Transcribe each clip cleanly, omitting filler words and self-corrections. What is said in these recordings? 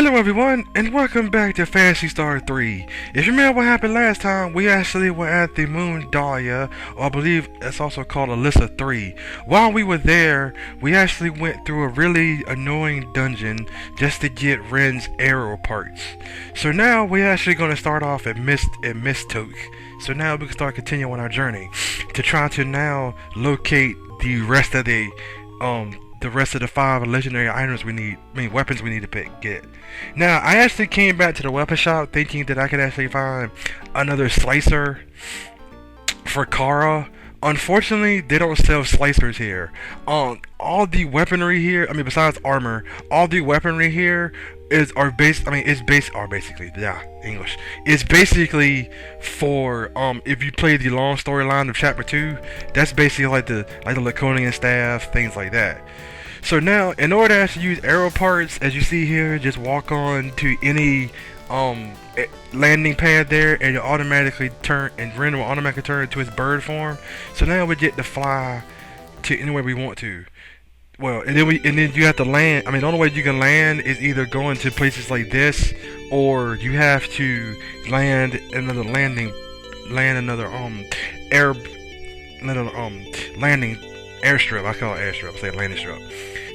Hello everyone, and welcome back to Phantasy Star 3. If you remember what happened last time, we actually were at the Moon Dahlia, or I believe it's also called Alyssa 3. While we were there, we actually went through a really annoying dungeon just to get Wren's arrow parts. So now we're actually going to start off at Mystoke. So now we can start continuing our journey to try to now locate the rest of the five legendary items weapons we need to get. Now, I actually came back to the weapon shop thinking that I could actually find another slicer for Kara. Unfortunately, they don't sell slicers here. All the weaponry here, besides armor, all the weaponry here is basically for if you play the long storyline of chapter 2, that's basically like the Laconian staff, things like that. So now, in order to actually use arrow parts, as you see here, just walk on to any landing pad there, and you'll automatically turn, and Wren will automatically turn into his bird form. So now we get to fly to anywhere we want to. Well, and then you have to land. The only way you can land is either going to places like this, or you have to land another landing airstrip. I call it airstrip. I say landing strip.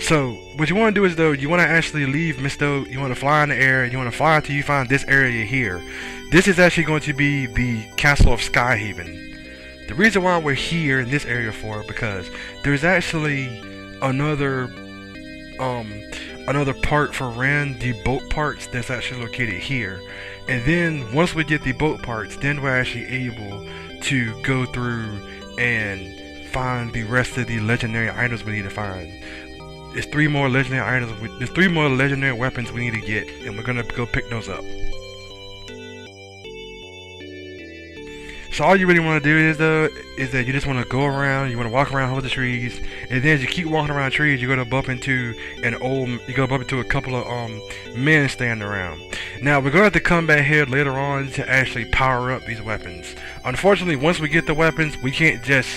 So what you want to do is, though, you want to actually leave Mystoke. You want to fly in the air. You want to fly until you find this area here. This is actually going to be the castle of Skyhaven. The reason why we're here in this area because there's actually another part for Wren, the boat parts, that's actually located here. And then once we get the boat parts, then we're actually able to go through and find the rest of the legendary items we need to find. There's three more legendary weapons we need to get, and we're gonna go pick those up. So all you really want to do is that you just want to go around, you want to walk around all the trees, and then as you keep walking around trees, you're gonna bump into a couple of men standing around. Now we're gonna have to come back here later on to actually power up these weapons. Unfortunately, once we get the weapons, we can't just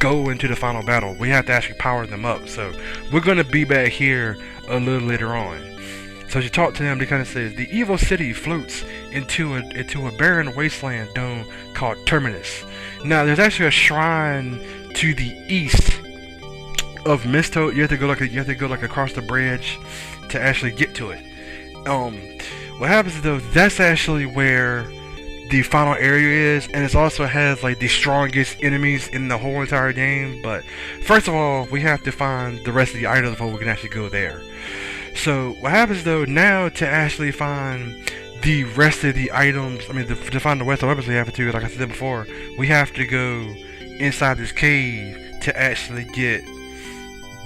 go into the final battle. We have to actually power them up. So we're gonna be back here a little later on. So as you talk to them, they kind of says the evil city floats into a barren wasteland dome called Terminus. Now there's actually a shrine to the east of Mystoke. You have to go across the bridge to actually get to it. What happens though? That's actually where the final area is, and it also has the strongest enemies in the whole entire game. But first of all, we have to find the rest of the items before we can actually go there. So what happens though, now to actually find the rest of the items, to find the rest of the weapons we have to, like I said before, we have to go inside this cave to actually get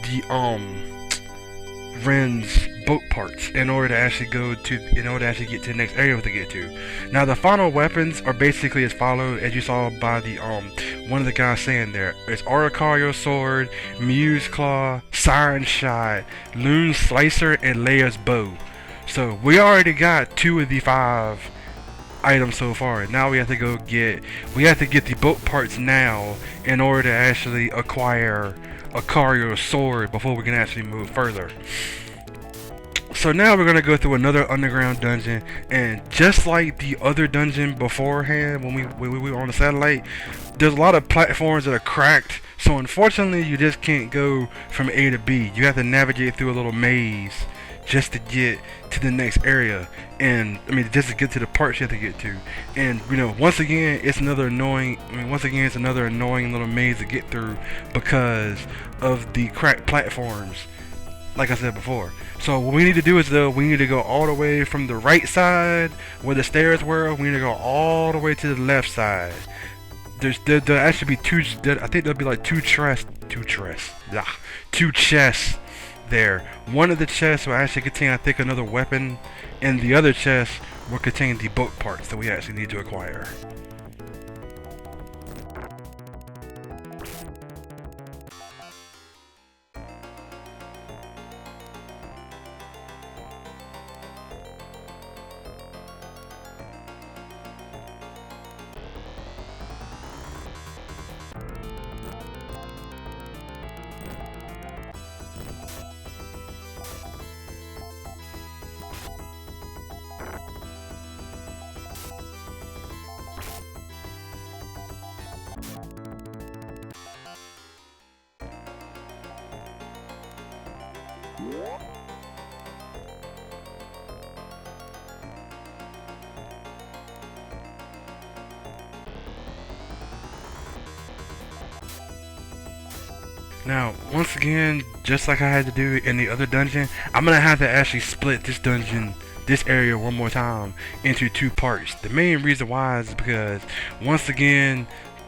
the Wren's boat parts in order to actually get to the next area to get to. Now the final weapons are basically as followed, as you saw by the one of the guys saying there. It's Oricario sword, Muse claw, Siren shot, Loon slicer, and Leia's bow. So we already got 2 of the 5 items so far. Now we have to get the boat parts now in order to actually acquire Oricario's sword before we can actually move further. So now we're going to go through another underground dungeon, and just like the other dungeon beforehand when we were on the satellite, there's a lot of platforms that are cracked, so unfortunately you just can't go from A to B. You have to navigate through a little maze just to get to the next area, and just to get to the parts you have to get to. And once again it's another annoying little maze to get through because of the cracked platforms, like I said before. So what we need to do is, though, we need to go all the way from the right side where the stairs were. We need to go all the way to the left side. There'll actually be two. I think there'll be like two chests there. One of the chests will actually contain, I think, another weapon, and the other chest will contain the boat parts that we actually need to acquire. Now, once again, just like I had to do in the other dungeon, I'm gonna have to actually split this dungeon, this area one more time into two parts. The main reason why is because, once again,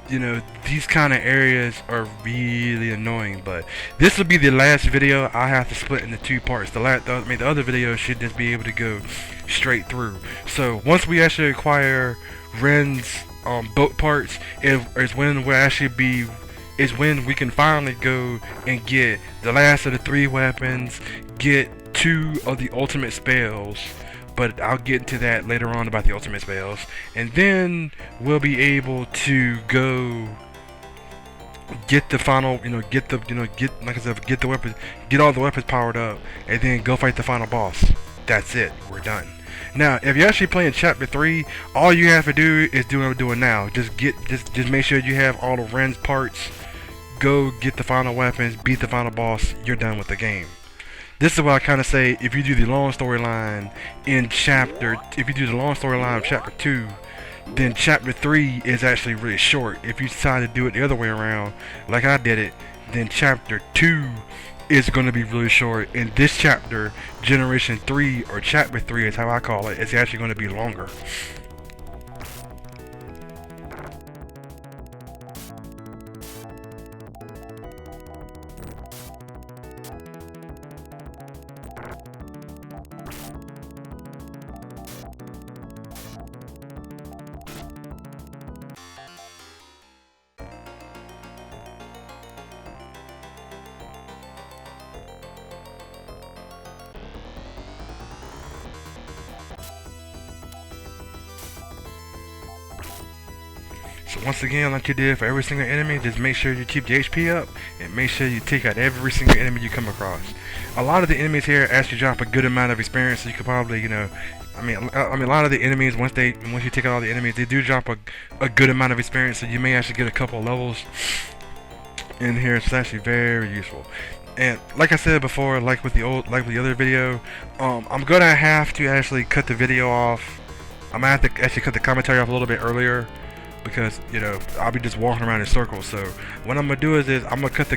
you know, these kind of areas are really annoying, but this will be the last video I have to split into two parts. The other video should just be able to go straight through. So once we actually acquire Wren's boat parts, is when we can finally go and get the last of the 3 weapons, get 2 of the ultimate spells, but I'll get into that later on about the ultimate spells, and then we'll be able to go get the final, get like I said, get the weapons, get all the weapons powered up, and then go fight the final boss. That's it. We're done. Now, if you're actually playing Chapter 3, all you have to do is do what I'm doing now. Just make sure you have all of Wren's parts. Go get the final weapons, beat the final boss. You're done with the game. This is what I kind of say. If you do the long storyline of Chapter 2, then Chapter 3 is actually really short. If you decide to do it the other way around, like I did it, then Chapter 2 is going to be really short, and this chapter, Generation 3, or Chapter 3 is how I call it, is actually going to be longer. So once again, like you did for every single enemy, just make sure you keep the HP up, and make sure you take out every single enemy you come across. A lot of the enemies here actually drop a good amount of experience, so you could probably, a lot of the enemies, once you take out all the enemies, they do drop a good amount of experience, so you may actually get a couple of levels in here. It's actually very useful. And like I said before, like with the other video, I'm gonna have to actually cut the video off. I'm gonna have to actually cut the commentary off a little bit earlier, because I'll be just walking around in circles. So what I'm gonna do is I'm gonna cut the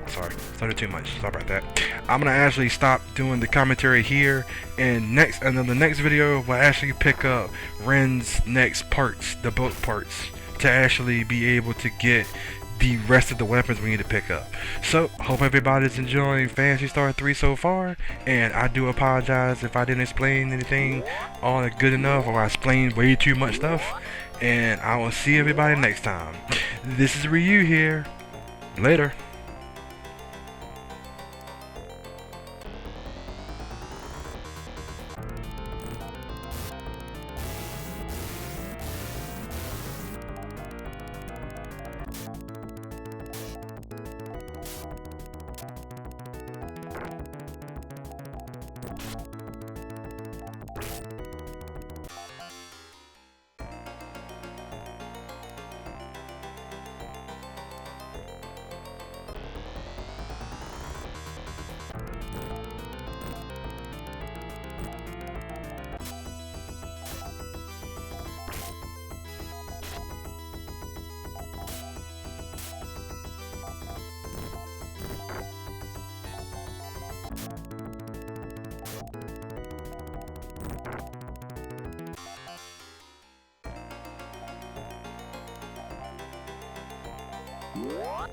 sorry, started too much. Sorry about that. I'm gonna actually stop doing the commentary here, and then the next video will actually pick up Wren's next parts, the boat parts, to actually be able to get the rest of the weapons we need to pick up. So hope everybody's enjoying Phantasy Star 3 so far, and I do apologize if I didn't explain anything all good enough, or I explained way too much stuff. And I will see everybody next time. This is Ryu here. Later. What?